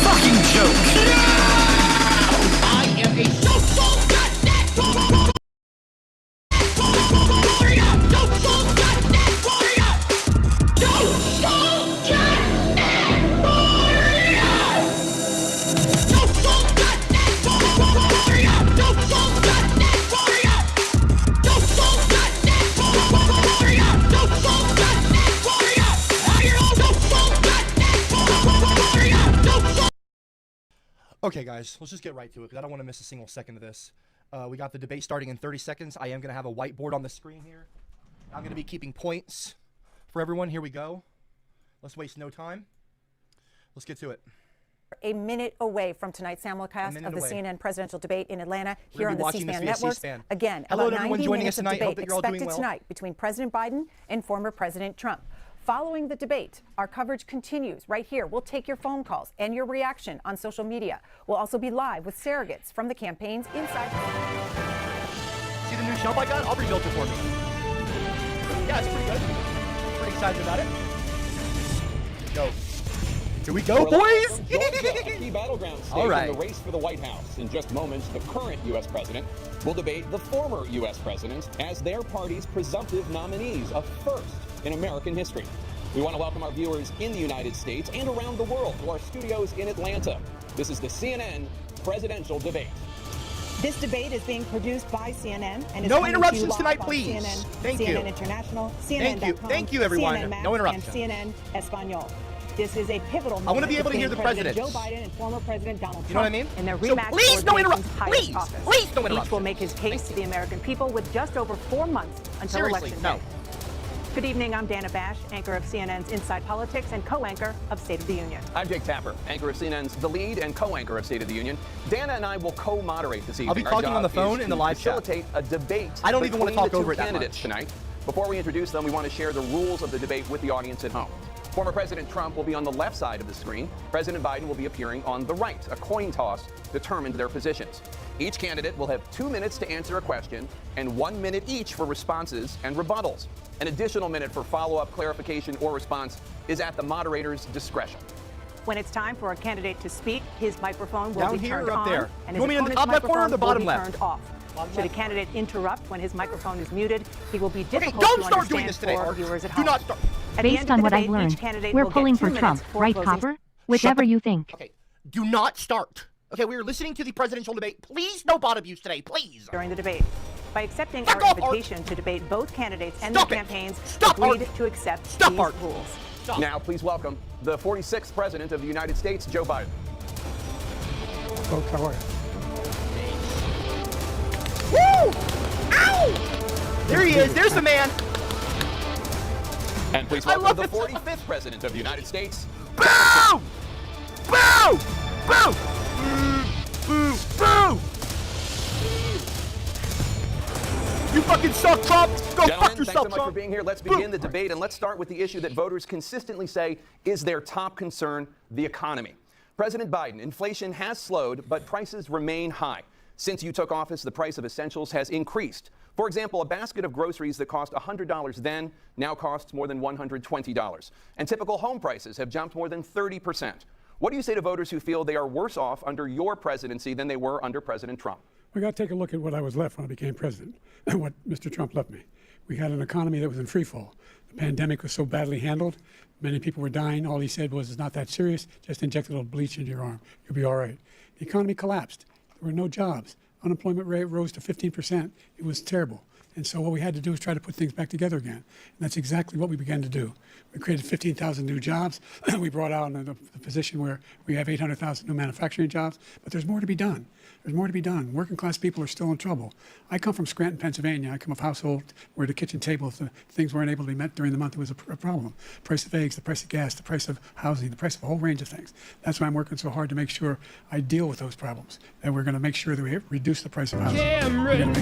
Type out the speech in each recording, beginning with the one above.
fucking joke. I am a social justice warrior. Social justice warrior. Social justice warrior. Social justice warrior. Social justice warrior. Social justice warrior. Social justice warrior. I am social justice warrior. Okay, guys, let's just get right to it because I don't want to miss a single second of this. We got the debate starting in 30 seconds. I am going to have a whiteboard on the screen here. I'm going to be keeping points for everyone. Here we go. Let's waste no time. Let's get to it. A minute away from tonight's simulcast of the CNN presidential debate in Atlanta here on the C-SPAN networks. Again, hello about to everyone 90 joining minutes us tonight. of Hope debate that you're all doing expected well. tonight between President Biden and former President Trump. Following the debate, our coverage continues right here. We'll take your phone calls and your reaction on social media. We'll also be live with surrogates from the campaigns inside. See the new shelf I got? I'll rebuild it for me. Yeah, it's pretty good. Pretty excited about it. Go. Here we go, boys! Georgia, a key battleground state All right. in the race for the White House. In just moments, the current U.S. president will debate the former U.S. president as their party's presumptive nominees, a first in American history. We want to welcome our viewers in the United States and around the world to our studios in Atlanta. This is the CNN presidential debate. This debate is being produced by CNN and is No coming to you interruptions live tonight, on please. CNN, Thank you. CNN International, CNN.com, Thank you, everyone. CNN Max, No interruptions. and CNN Espanol. This is a pivotal moment. I want to be able to hear the between president. Joe Biden and former President Donald Trump. You know what I mean? In their So rematch please, for no the nation's interrupt. highest Please, office. please, no Each interruptions. will make his case to the American people with just over 4 months until Seriously, election no. day. Good evening, I'm Dana Bash, anchor of CNN's Inside Politics and co-anchor of State of the Union. I'm Jake Tapper, anchor of CNN's The Lead and co-anchor of State of the Union. Dana and I will co-moderate this evening. I'll be Our talking job on the is phone to in the live chat. facilitate a debate. I don't even want to between talk the two over it that candidates much. tonight. Before we introduce them, we want to share the rules of the debate with the audience at home. Former President Trump will be on the left side of the screen. President Biden will be appearing on the right. A coin toss determined their positions. Each candidate will have 2 minutes to answer a question and 1 minute each for responses and rebuttals. An additional minute for follow-up, clarification, or response is at the moderator's discretion. When it's time for a candidate to speak, his microphone will Down be here turned or up on, there? and You his want me in the opponent's top left corner or microphone the bottom will be left? turned off. Should a candidate interrupt when his microphone is muted, he will be difficult don't to start doing understand this today, for Art. viewers at Do home. not start. At the Based end on of what the I've debate, each learned, candidate we're will get pulling 2 for minutes Trump, for right, closing Copper? Whichever you think. Okay, do not start. Okay, we are listening to the presidential debate. Please, no bot abuse today, please. during the debate. By accepting Fuck our off, Art. invitation to debate both candidates and Stop their it. campaigns, Stop, agreed Art. to accept Stop, these Art. rules. Stop. Now, please welcome the 46th President of the United States, Joe Biden. Folks, how are you? Woo! Ow! There he is. There's the man. And please I welcome love the it. 45th President of the United States. Boom! Boom! Boom! Boom! Boom! You fucking suck, Trump! Go fuck Gentlemen, thanks yourself, so much Trump! for being here. Let's begin the debate, and let's start with the issue that voters consistently say is their top concern, the economy. President Biden, inflation has slowed, but prices remain high. Since you took office, the price of essentials has increased. For example, a basket of groceries that cost $100 then now costs more than $120. And typical home prices have jumped more than 30%. What do you say to voters who feel they are worse off under your presidency than they were under President Trump? We got to take a look at what I was left when I became president and what Mr. Trump left me. We had an economy that was in free fall. The pandemic was so badly handled. Many people were dying. All he said was, it's not that serious. Just inject a little bleach into your arm. You'll be all right. The economy collapsed. There were no jobs. Unemployment rate rose to 15%. It was terrible. And so what we had to do is try to put things back together again. And that's exactly what we began to do. We created 15,000 new jobs. We brought out in a position where we have 800,000 new manufacturing jobs. But there's more to be done. There's more to be done. Working class people are still in trouble. I come from Scranton, Pennsylvania. I come from a household where the kitchen table, if the things weren't able to be met during the month, it was a problem. The price of eggs, the price of gas, the price of housing, the price of a whole range of things. That's why I'm working so hard to make sure I deal with those problems. And we're going to make sure that we reduce the price of housing. We're going to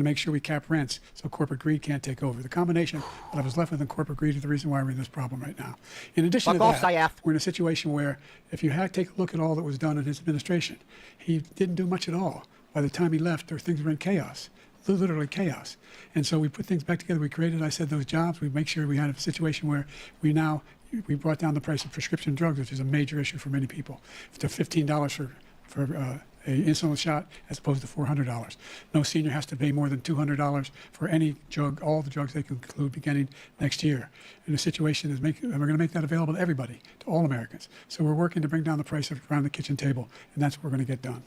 make sure we cap rents so corporate greed can't take over. The combination that I was left with in corporate greed is the reason why we're in this problem right now. In addition to that, we're in a situation where if you take a look at all that was done in his administration, he didn't do much at all. By the time he left, things were in chaos, literally chaos. And so we put things back together. We created, I said, those jobs. We make sure we had a situation where we now We brought down the price of prescription drugs, which is a major issue for many people, to $15 for a insulin shot as opposed to $400. No senior has to pay more than $200 for any drug, all the drugs they can include beginning next year. And the situation is we're going to make that available to everybody, to all Americans. So we're working to bring down the price around the kitchen table, and that's what we're going to get done.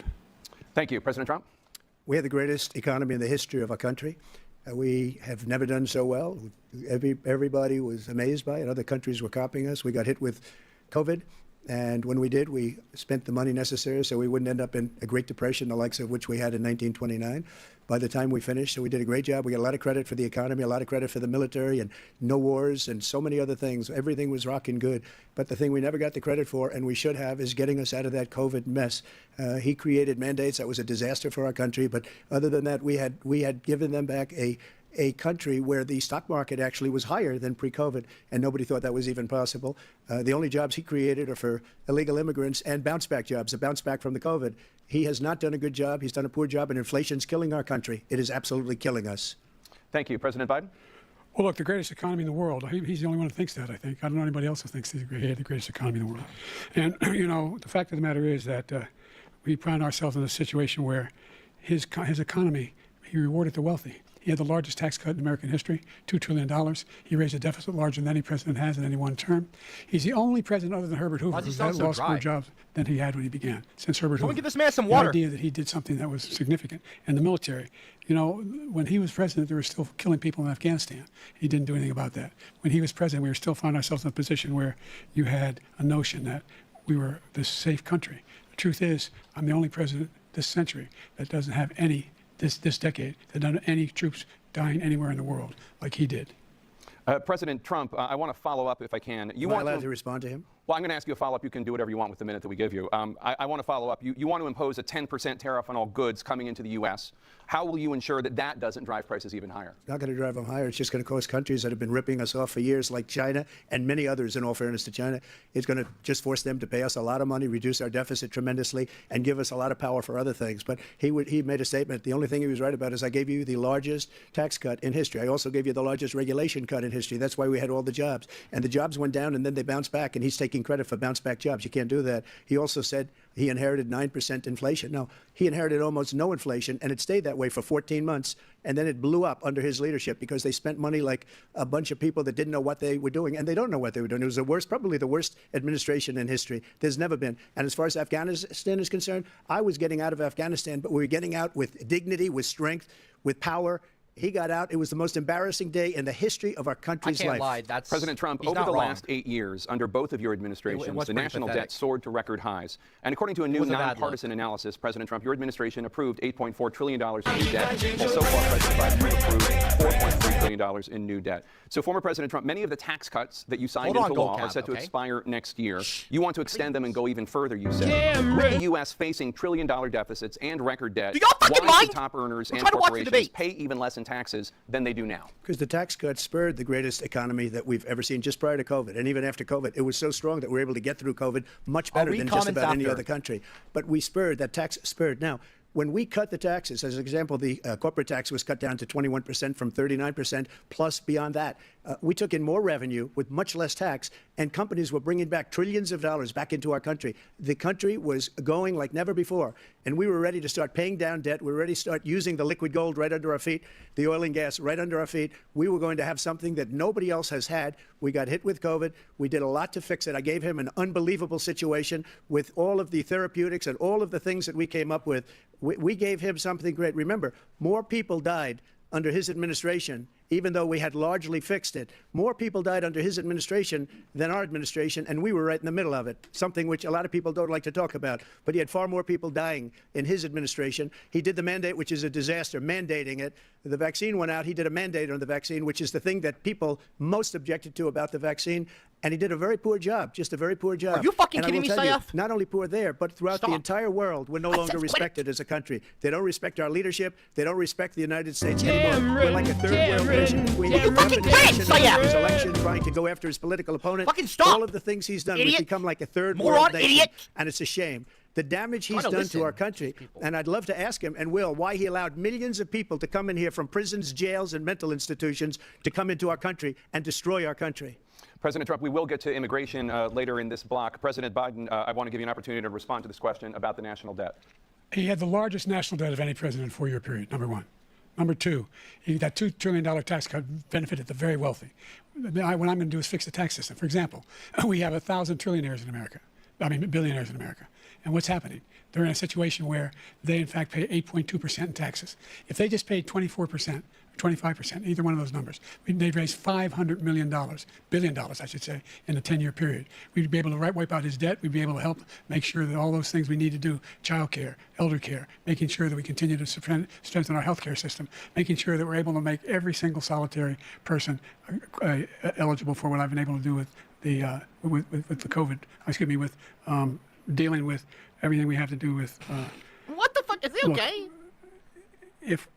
Thank you. President Trump? We have the greatest economy in the history of our country. We have never done so well. Everybody was amazed by it. Other countries were copying us. We got hit with COVID. And when we did, we spent the money necessary so we wouldn't end up in a Great Depression, the likes of which we had in 1929. By the time we finished, so we did a great job. We got a lot of credit for the economy, a lot of credit for the military, and no wars, and so many other things. Everything was rocking good. But the thing we never got the credit for, and we should have, is getting us out of that COVID mess. He created mandates. That was a disaster for our country. But other than that, we had given them back a country where the stock market actually was higher than pre-COVID, and nobody thought that was even possible. The only jobs he created are for illegal immigrants and bounce-back jobs, a bounce-back from the COVID. He has not done a good job. He's done a poor job, and inflation's killing our country. It is absolutely killing us. Thank you. President Biden? Well, look, the greatest economy in the world. He's the only one who thinks that, I think. I don't know anybody else who thinks he had the greatest economy in the world. And, you know, the fact of the matter is that we find ourselves in a situation where his economy, he rewarded the wealthy. He had the largest tax cut in American history, $2 trillion. He raised a deficit larger than any president has in any one term. He's the only president other than Herbert Hoover who's had lost more jobs than he had when he began, since Herbert Hoover. Someone give this man some water. The idea that he did something that was significant. And the military, you know, when he was president, they were still killing people in Afghanistan. He didn't do anything about that. When he was president, we were still finding ourselves in a position where you had a notion that we were this safe country. The truth is, I'm the only president this century that doesn't have any this decade, that don't have any troops dying anywhere in the world like he did. President Trump, I want to follow up if I can. Am I allowed to respond to him? Well, I'm going to ask you a follow-up. You can do whatever you want with the minute that we give you. I want to follow up. You want to impose a 10% tariff on all goods coming into the U.S. How will you ensure that that doesn't drive prices even higher? It's not going to drive them higher. It's just going to cost countries that have been ripping us off for years, like China and many others, in all fairness to China. It's going to just force them to pay us a lot of money, reduce our deficit tremendously, and give us a lot of power for other things. But he made a statement. The only thing he was right about is I gave you the largest tax cut in history. I also gave you the largest regulation cut in history. That's why we had all the jobs. And the jobs went down, and then they bounced back, and he's taking credit for bounce-back jobs. You can't do that. He also said he inherited 9% inflation. No, he inherited almost no inflation, and it stayed that way for 14 months, and then it blew up under his leadership because they spent money like a bunch of people that didn't know what they were doing, and they don't know what they were doing. It was the worst, probably the worst administration in history. There's never been. And as far as Afghanistan is concerned, I was getting out of Afghanistan, but we were getting out with dignity, with strength, with power. He got out. It was the most embarrassing day in the history of our country's I can't life. lie. That's President Trump, he's over not the wrong. last 8 years, under both of your administrations, was the pretty national pathetic. debt soared to record highs. And according to a new was a bad nonpartisan analysis, President Trump, your administration approved $8.4 trillion in new debt, while so far President Biden approved $4.3 billion in new debt. So, former President Trump, many of the tax cuts that you signed Hold on, into law Gold are Cap, set to okay? expire next year. You want to extend them and go even further, you said. With the U.S. facing trillion-dollar deficits and record debt, Do y'all fucking why mind? should top earners We're and trying to watch the corporations debate. pay even less in taxes than they do now? Because the tax cuts spurred the greatest economy that we've ever seen just prior to COVID. And even after COVID, it was so strong that we were able to get through COVID much better read than just comments about any after. other country. But we spurred, that tax spurred. Now, when we cut the taxes, as an example, the corporate tax was cut down to 21% from 39%, plus beyond that. We took in more revenue with much less tax, and companies were bringing back trillions of dollars back into our country. The country was going like never before, and we were ready to start paying down debt. We were ready to start using the liquid gold right under our feet, the oil and gas right under our feet. We were going to have something that nobody else has had. We got hit with COVID. We did a lot to fix it. I gave him an unbelievable situation with all of the therapeutics and all of the things that we came up with. We gave him something great. Remember, more people died under his administration, even though we had largely fixed it. More people died under his administration than our administration, and we were right in the middle of it, something which a lot of people don't like to talk about. But he had far more people dying in his administration. He did the mandate, which is a disaster, mandating it. The vaccine went out. He did a mandate on the vaccine, which is the thing that people most objected to about the vaccine. And he did a very poor job, just a very poor job. Are you fucking And I kidding will me, tell you, Sayef? not only poor there, but throughout the Stop. entire world, we're no longer said quit. respected as a country. They don't respect our leadership. They don't respect the United States anymore. We're like a third world nation. We Will you fucking quit, his Sayef? election, trying to go after his political opponent. Fucking stop. All of the things he's done, we've Idiot. become like a third Moron, world nation. idiot. And it's a shame. The damage he's Try to done listen to our to country, these people. and I'd love to ask him, and will, why he allowed millions of people to come in here from prisons, jails, and mental institutions to come into our country and destroy our country. President Trump, we will get to immigration later in this block. President Biden, I want to give you an opportunity to respond to this question about the national debt. He had the largest national debt of any president in a 4-year period, number one. Number two, that $2 trillion tax cut benefited the very wealthy. What I'm going to do is fix the tax system. For example, we have 1,000 trillionaires in America. Billionaires in America. And what's happening? They're in a situation where they, in fact, pay 8.2% in taxes. If they just paid 24%, 25%, either one of those numbers, they'd raise $500 billion, I should say, in a 10-year period. We'd be able to wipe out his debt. We'd be able to help make sure that all those things we need to do, child care, elder care, making sure that we continue to strengthen our healthcare system, making sure that we're able to make every single solitary person eligible for what I've been able to do with the COVID, with dealing with everything we have to do with. What the fuck? Is he okay? If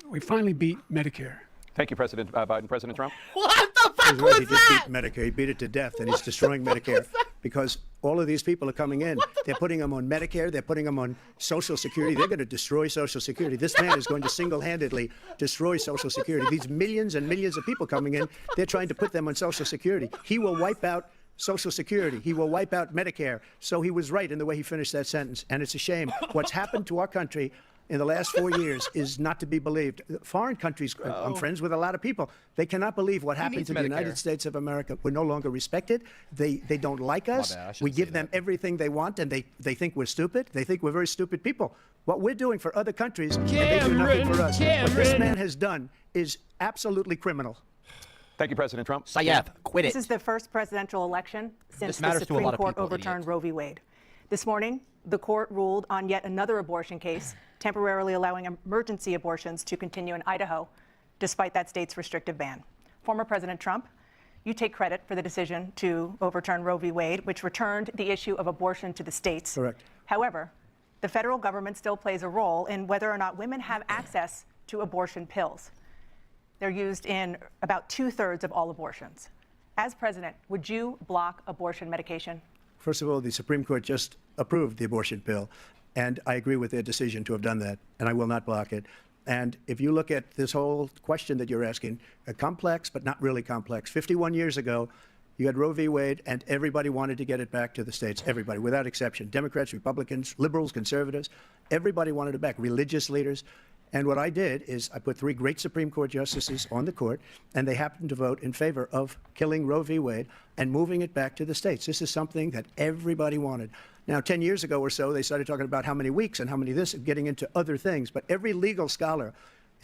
we finally beat Medicare. Thank you, President Biden. President Trump? What the fuck He was just that? beat Medicare. He beat it to death, and he's destroying Medicare because all of these people are coming in. They're putting them on Medicare. They're putting them on Social Security. They're going to destroy Social Security. This man is going to single-handedly destroy Social Security. These millions and millions of people coming in, they're trying to put them on Social Security. He will wipe out Social Security. He will wipe out Medicare. So he was right in the way he finished that sentence. And it's a shame. What's happened to our country in the last 4 years is not to be believed. Foreign countries, I'm friends with a lot of people. They cannot believe what happened to the United States of America. We're no longer respected. They don't like us. We give them everything they want, and they think we're stupid. They think we're very stupid people. What we're doing for other countries, and they do nothing for us. What this man has done is absolutely criminal. Thank you, President Trump. Sayef, quit it. This is the first presidential election since the matters to a Supreme lot of Court people, overturned idiot. Roe v. Wade. This morning, the court ruled on yet another abortion case, temporarily allowing emergency abortions to continue in Idaho, despite that state's restrictive ban. Former President Trump, you take credit for the decision to overturn Roe v. Wade, which returned the issue of abortion to the states. Correct. However, the federal government still plays a role in whether or not women have access to abortion pills. They're used in about 2/3 of all abortions. As president, would you block abortion medication? First of all, the Supreme Court just approved the abortion pill, and I agree with their decision to have done that, and I will not block it. And if you look at this whole question that you're asking, complex but not really complex. 51 years ago, you had Roe v. Wade, and everybody wanted to get it back to the states. Everybody, without exception. Democrats, Republicans, liberals, conservatives, everybody wanted it back. Religious leaders. And what I did is I put 3 great Supreme Court justices on the court, and they happened to vote in favor of killing Roe v. Wade and moving it back to the states. This is something that everybody wanted. Now, 10 years ago or so, they started talking about how many weeks and how many this, getting into other things. But every legal scholar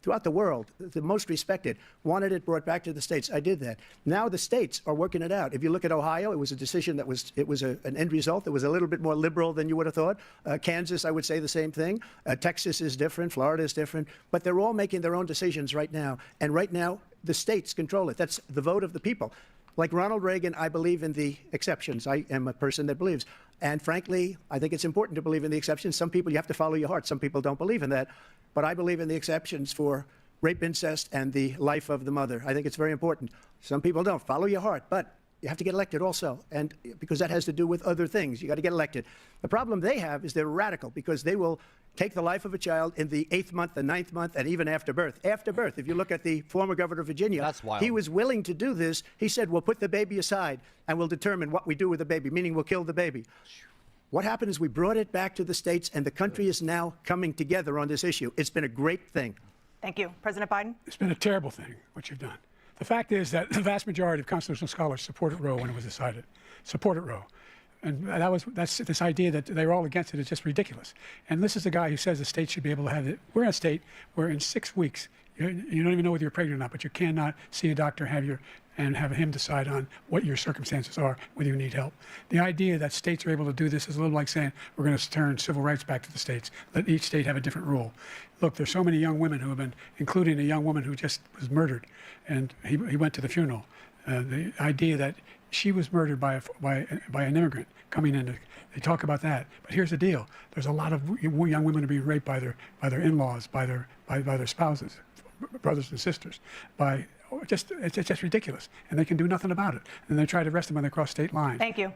throughout the world, the most respected, wanted it brought back to the states. I did that. Now the states are working it out. If you look at Ohio, it was a decision that was, an end result that was a little bit more liberal than you would have thought. Kansas, I would say the same thing. Texas is different. Florida is different. But they're all making their own decisions right now. And right now, the states control it. That's the vote of the people. Like Ronald Reagan, I believe in the exceptions. I am a person that believes. And frankly, I think it's important to believe in the exceptions. Some people, you have to follow your heart. Some people don't believe in that. But I believe in the exceptions for rape, incest, and the life of the mother. I think it's very important. Some people don't. Follow your heart. But you have to get elected also, and because that has to do with other things. You got to get elected. The problem they have is they're radical because they will take the life of a child in the 8th month, the 9th month, and even after birth. After birth, if you look at the former governor of Virginia, That's wild. he was willing to do this. He said, we'll put the baby aside and we'll determine what we do with the baby, meaning we'll kill the baby. What happened is we brought it back to the states, and the country is now coming together on this issue. It's been a great thing. Thank you. President Biden? It's been a terrible thing, what you've done. The fact is that the vast majority of constitutional scholars supported Roe when it was decided, supported Roe. And that's this idea that they were all against it is just ridiculous. And this is the guy who says the state should be able to have it. We're in a state where in 6 weeks, you don't even know whether you're pregnant or not, but you cannot see a doctor and have him decide on what your circumstances are, whether you need help. The idea that states are able to do this is a little like saying we're going to turn civil rights back to the states. Let each state have a different rule. Look, there's so many young women who have been, including a young woman who just was murdered, and he went to the funeral. The idea that she was murdered by an immigrant coming in. They talk about that, but here's the deal: there's a lot of young women who are being raped by their in-laws, by their spouses, brothers and sisters, it's just ridiculous, and they can do nothing about it. And they try to arrest them when they cross state lines. Thank you.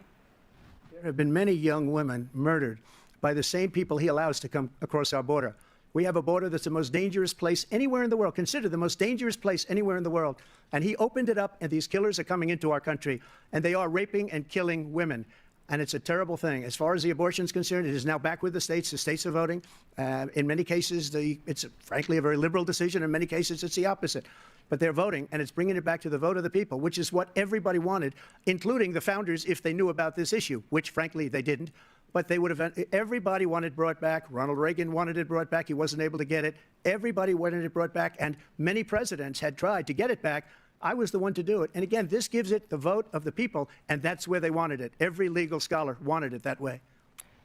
There have been many young women murdered by the same people he allows to come across our border. We have a border that's the most dangerous place anywhere in the world, considered the most dangerous place anywhere in the world. And he opened it up, and these killers are coming into our country, and they are raping and killing women. And it's a terrible thing. As far as the abortion is concerned, it is now back with the states. The states are voting. In many cases, it's frankly a very liberal decision. In many cases, it's the opposite. But they're voting, and it's bringing it back to the vote of the people, which is what everybody wanted, including the founders, if they knew about this issue, which, frankly, they didn't. But they would have. Everybody wanted it brought back. Ronald Reagan wanted it brought back. He wasn't able to get it. Everybody wanted it brought back, and many presidents had tried to get it back. I was the one to do it. And again, this gives it the vote of the people, and that's where they wanted it. Every legal scholar wanted it that way.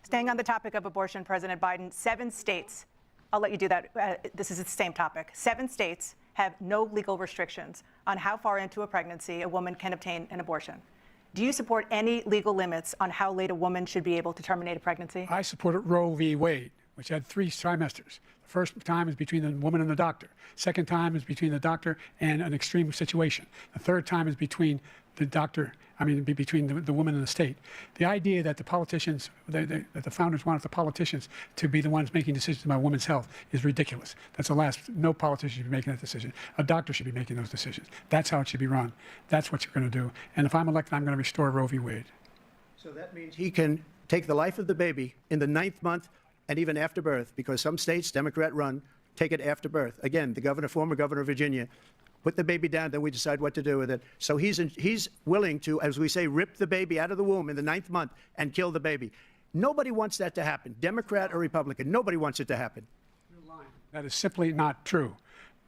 Staying on the topic of abortion, President Biden, 7 states, I'll let you do that. This is the same topic. 7 states have no legal restrictions on how far into a pregnancy a woman can obtain an abortion. Do you support any legal limits on how late a woman should be able to terminate a pregnancy? I supported Roe v. Wade, which had 3 trimesters. The first time is between the woman and the doctor. Second time is between the doctor and an extreme situation. The third time is between the doctor, between the woman and the state. The idea that the politicians, that the founders wanted the politicians to be the ones making decisions about women's health is ridiculous. That's the last. No politician should be making that decision. A doctor should be making those decisions. That's how it should be run. That's what you're going to do. And if I'm elected, I'm going to restore Roe v. Wade. So that means he can take the life of the baby in the 9th month and even after birth, because some states, Democrat run, take it after birth. Again, the former governor of Virginia, put the baby down, then we decide what to do with it. So he's willing to, as we say, rip the baby out of the womb in the 9th month and kill the baby. Nobody wants that to happen, Democrat or Republican. Nobody wants it to happen. That is simply not true.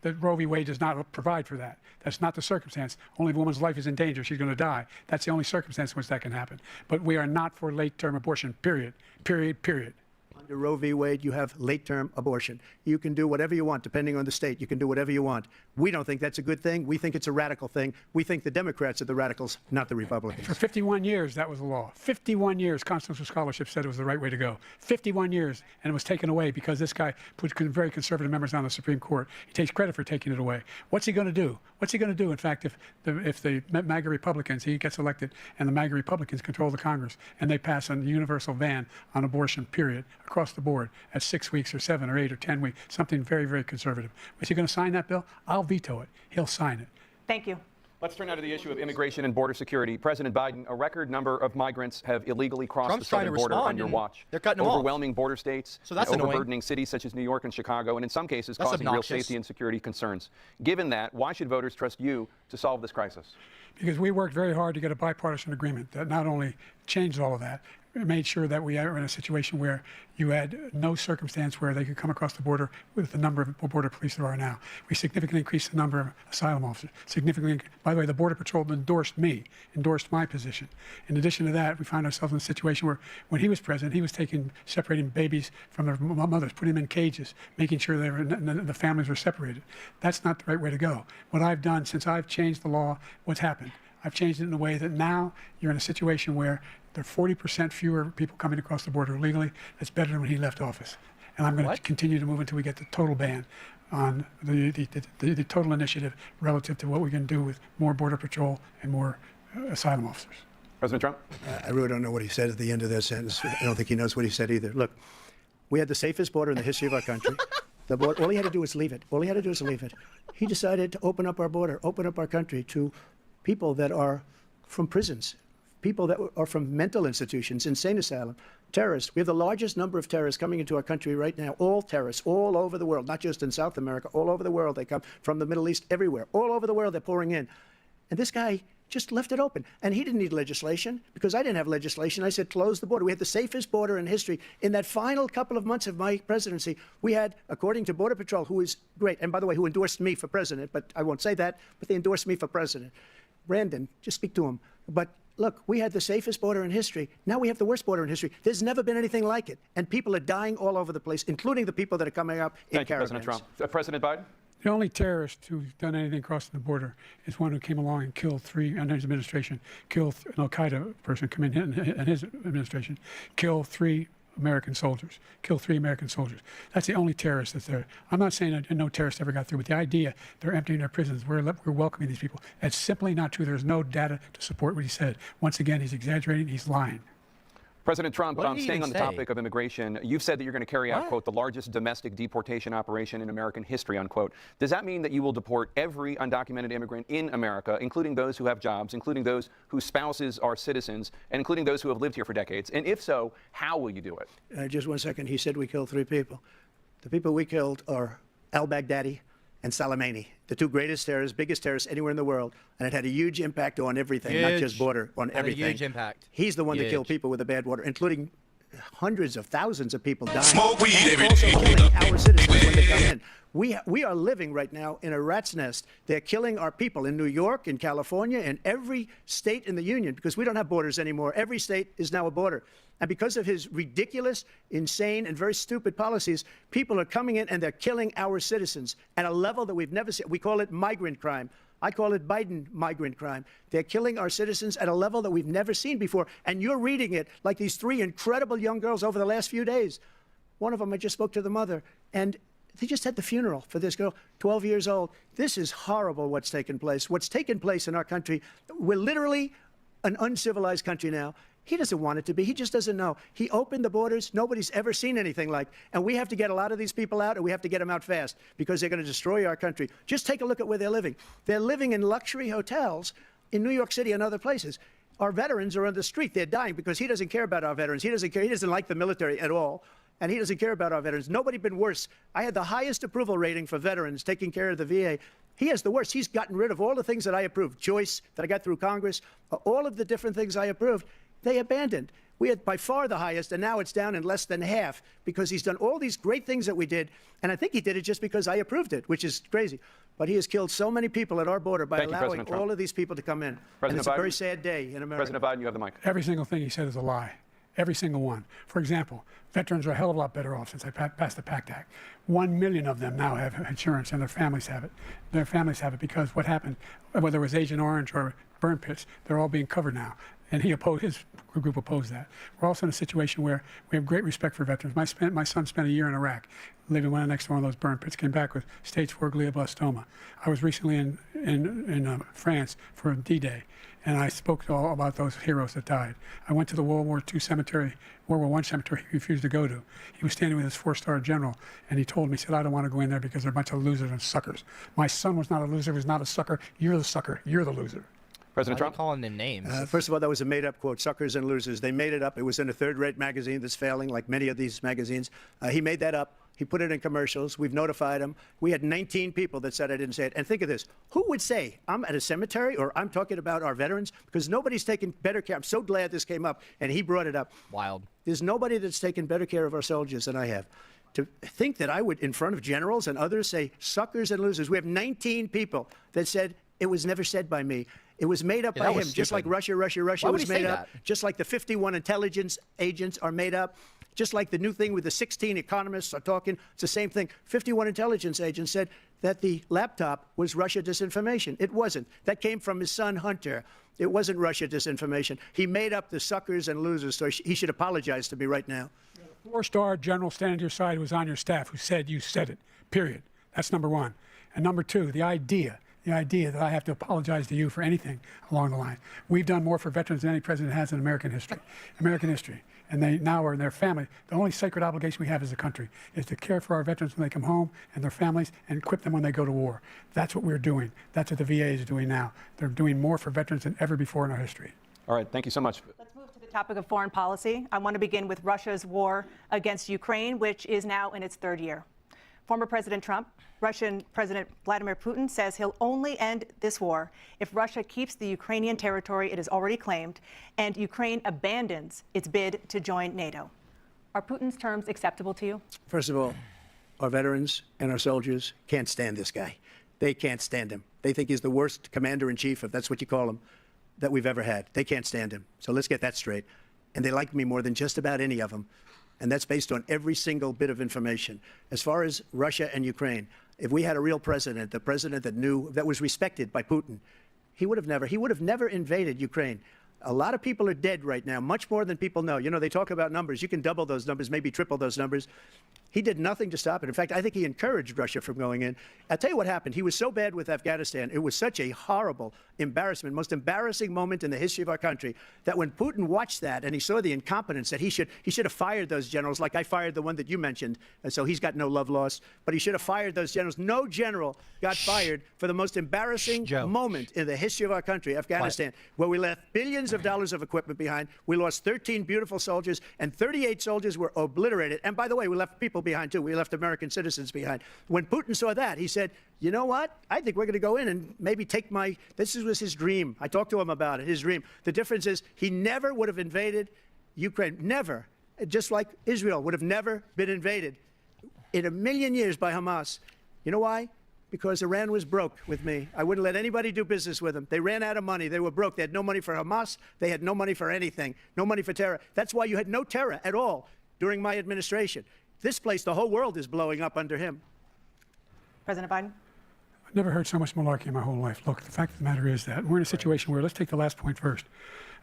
That Roe v. Wade does not provide for that. That's not the circumstance. Only if a woman's life is in danger, she's going to die. That's the only circumstance in which that can happen. But we are not for late-term abortion, period. Period, period. Under Roe v. Wade, you have late-term abortion. You can do whatever you want, depending on the state. You can do whatever you want. We don't think that's a good thing. We think it's a radical thing. We think the Democrats are the radicals, not the Republicans. For 51 years, that was the law. 51 years, constitutional scholarship said it was the right way to go. 51 years, and it was taken away because this guy put very conservative members on the Supreme Court. He takes credit for taking it away. What's he going to do? What's he going to do, in fact, if the MAGA Republicans, he gets elected, and the MAGA Republicans control the Congress, and they pass a universal ban on abortion, period, across the board at 6 weeks or 7 or 8 or 10 weeks, something very, very conservative. Is he going to sign that bill? I'll veto it. He'll sign it. Thank you. Let's turn now to the issue of immigration and border security. President Biden, a record number of migrants have illegally crossed Trump's the southern border on your watch. They're cutting them off. Overwhelming border states, So that's and annoying. overburdening cities such as New York and Chicago, and in some cases That's causing real obnoxious. safety and security concerns. Given that, why should voters trust you to solve this crisis? Because we worked very hard to get a bipartisan agreement that not only changed all of that, it made sure that we are in a situation where you had no circumstance where they could come across the border with the number of border police there are now. We significantly increased the number of asylum officers. By the way, the Border Patrol endorsed my position. In addition to that, we found ourselves in a situation where when he was president, he was separating babies from their mothers, putting them in cages, making sure the families were separated. That's not the right way to go. What I've done since I've changed the law, what's happened? I've changed it in a way that now you're in a situation where there are 40% fewer people coming across the border illegally. That's better than when he left office. And I'm going to continue to move until we get the total ban on the total initiative relative to what we can do with more Border Patrol and more asylum officers. President Trump? I really don't know what he said at the end of that sentence. I don't think he knows what he said either. Look, we had the safest border in the history of our country. All he had to do was leave it. All he had to do was leave it. He decided to open up our border, open up our country to people that are from prisons, people that are from mental institutions, insane asylum, terrorists. We have the largest number of terrorists coming into our country right now, all terrorists, all over the world, not just in South America, all over the world. They come from the Middle East, everywhere. All over the world, they're pouring in. And this guy just left it open. And he didn't need legislation because I didn't have legislation. I said, close the border. We had the safest border in history. In that final couple of months of my presidency, we had, according to Border Patrol, who is great, and by the way, who endorsed me for president, but I won't say that, but they endorsed me for president. Brandon, just speak to him. But look, we had the safest border in history. Now we have the worst border in history. There's never been anything like it. And people are dying all over the place, including the people that are coming up in caravans. Thank you, President Trump. President Biden? The only terrorist who's done anything crossing the border is one who came along and killed 3, under his administration, killed an Al-Qaeda person come in his administration, killed 3 American soldiers, killed 3 American soldiers. That's the only terrorist that's there. I'm not saying that no terrorist ever got through, but the idea they're emptying their prisons, we're welcoming these people, that's simply not true. There's no data to support what he said. Once again, he's exaggerating, he's lying. President Trump, What did he staying even on the say? topic of immigration, you've said that you're going to carry out, What? quote, the largest domestic deportation operation in American history, unquote. Does that mean that you will deport every undocumented immigrant in America, including those who have jobs, including those whose spouses are citizens, and including those who have lived here for decades? And if so, how will you do it? Just 1 second. He said we killed 3 people. The people we killed are al-Baghdadi and Soleimani, the 2 greatest terrorists, biggest terrorists anywhere in the world, and it had a huge impact on everything, not just Huge. border, on Had a everything. huge impact. He's the one that killed Huge. people with the bad water, including hundreds of thousands of people dying. Smoke weed and every also day. killing our citizens when they come in. We are living right now in a rat's nest. They're killing our people in New York, in California, in every state in the union because we don't have borders anymore. Every state is now a border. And because of his ridiculous, insane, and very stupid policies, people are coming in and they're killing our citizens at a level that we've never seen. We call it migrant crime. I call it Biden migrant crime. They're killing our citizens at a level that we've never seen before. And you're reading it like these 3 incredible young girls over the last few days. One of them, I just spoke to the mother, and they just had the funeral for this girl, 12 years old. This is horrible what's taken place. What's taken place in our country, we're literally an uncivilized country now. He doesn't want it to be. He just doesn't know. He opened the borders. Nobody's ever seen anything like. And we have to get a lot of these people out, and we have to get them out fast because they're going to destroy our country. Just take a look at where they're living. They're living in luxury hotels in New York City and other places. Our veterans are on the street. They're dying because he doesn't care about our veterans. He doesn't care. He doesn't like the military at all. And he doesn't care about our veterans. Nobody been worse. I had the highest approval rating for veterans taking care of the VA. He has the worst. He's gotten rid of all the things that I approved. Choice that I got through Congress, all of the different things I approved, they abandoned. We had by far the highest, and now it's down in less than half because he's done all these great things that we did. And I think he did it just because I approved it, which is crazy. But he has killed so many people at our border by Thank you, allowing President Trump. all of these people to come in. President and it's a Biden? very sad day in America. President Biden, you have the mic. Every single thing he said is a lie. Every single one. For example, veterans are a hell of a lot better off since I passed the PACT Act. 1 million of them now have insurance, and their families have it. Their families have it because what happened, whether it was Agent Orange or burn pits, they're all being covered now. And his group opposed that. We're also in a situation where we have great respect for veterans. My son spent a year in Iraq, living right next to one of those burn pits, came back with stage 4 glioblastoma. I was recently in France for D-Day, and I spoke to all about those heroes that died. I went to the World War I cemetery he refused to go to. He was standing with his 4-star general, and he told me, he said, I don't want to go in there because they're a bunch of losers and suckers. My son was not a loser, was not a sucker. You're the sucker. You're the loser. President Why are you Trump? calling them names? First of all, that was a made-up quote, suckers and losers. They made it up. It was in a third-rate magazine that's failing, like many of these magazines. He made that up. He put it in commercials. We've notified him. We had 19 people that said I didn't say it. And think of this. Who would say I'm at a cemetery or I'm talking about our veterans? Because nobody's taken better care. I'm so glad this came up, and he brought it up. Wild. There's nobody that's taken better care of our soldiers than I have. To think that I would, in front of generals and others, say suckers and losers. We have 19 people that said it was never said by me. It was made up Yeah, by that him, was just like stupid. Russia Why would was he say made up, that? just like the 51 intelligence agents are made up, just like the new thing with the 16 economists are talking. It's the same thing. 51 intelligence agents said that the laptop was Russia disinformation. It wasn't. That came from his son, Hunter. It wasn't Russia disinformation. He made up the suckers and losers, so he should apologize to me right now. 4-star general standing to your side who was on your staff who said you said it, period. That's number one. And number two, the idea that I have to apologize to you for anything along the line. We've done more for veterans than any president has in American history. And they now are in their family. The only sacred obligation we have as a country is to care for our veterans when they come home and their families and equip them when they go to war. That's what we're doing. That's what the VA is doing now. They're doing more for veterans than ever before in our history. All right, thank you so much. Let's move to the topic of foreign policy. I want to begin with Russia's war against Ukraine, which is now in its 3rd year. Former President Trump, Russian President Vladimir Putin says he'll only end this war if Russia keeps the Ukrainian territory it has already claimed and Ukraine abandons its bid to join NATO. Are Putin's terms acceptable to you? First of all, our veterans and our soldiers can't stand this guy. They can't stand him. They think he's the worst commander-in-chief, if that's what you call him, that we've ever had. They can't stand him. So let's get that straight. And they like me more than just about any of them. And that's based on every single bit of information. As far as Russia and Ukraine, if we had a real president, the president that knew, that was respected by Putin, he would have never invaded Ukraine. A lot of people are dead right now, much more than people know. You know, they talk about numbers. You can double those numbers, maybe triple those numbers. He did nothing to stop it. In fact, I think he encouraged Russia from going in. I'll tell you what happened. He was so bad with Afghanistan. It was such a horrible embarrassment, most embarrassing moment in the history of our country, that when Putin watched that and he saw the incompetence, that he should have fired those generals, like I fired the one that you mentioned, and so he's got no love lost. But he should have fired those generals. No general got fired for the most embarrassing moment in the history of our country, Afghanistan, where we left billions of dollars of equipment behind. We lost 13 beautiful soldiers, and 38 soldiers were obliterated. And by the way, we left people behind, too. We left American citizens behind. When Putin saw that, he said, you know what? I think we're going to go in and maybe take this was his dream. I talked to him about it, his dream. The difference is he never would have invaded Ukraine. Never. Just like Israel would have never been invaded in a million years by Hamas. You know why? Because Iran was broke with me. I wouldn't let anybody do business with them. They ran out of money. They were broke. They had no money for Hamas. They had no money for anything. No money for terror. That's why you had no terror at all during my administration. This place, the whole world is blowing up under him. President Biden? I've never heard so much malarkey in my whole life. Look, the fact of the matter is that we're in a situation where, let's take the last point first.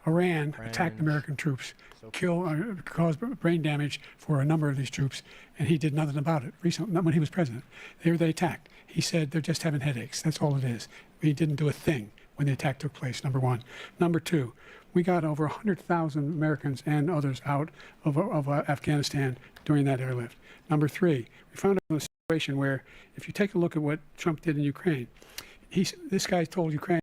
Iran attacked American troops, caused brain damage for a number of these troops, and he did nothing about it recently, not when he was president. They attacked. He said they're just having headaches. That's all it is. He didn't do a thing when the attack took place, number one. Number two, we got over 100,000 Americans and others out of Afghanistan during that airlift. Number three, we found out in a situation where, if you take a look at what Trump did in Ukraine, this guy told Ukraine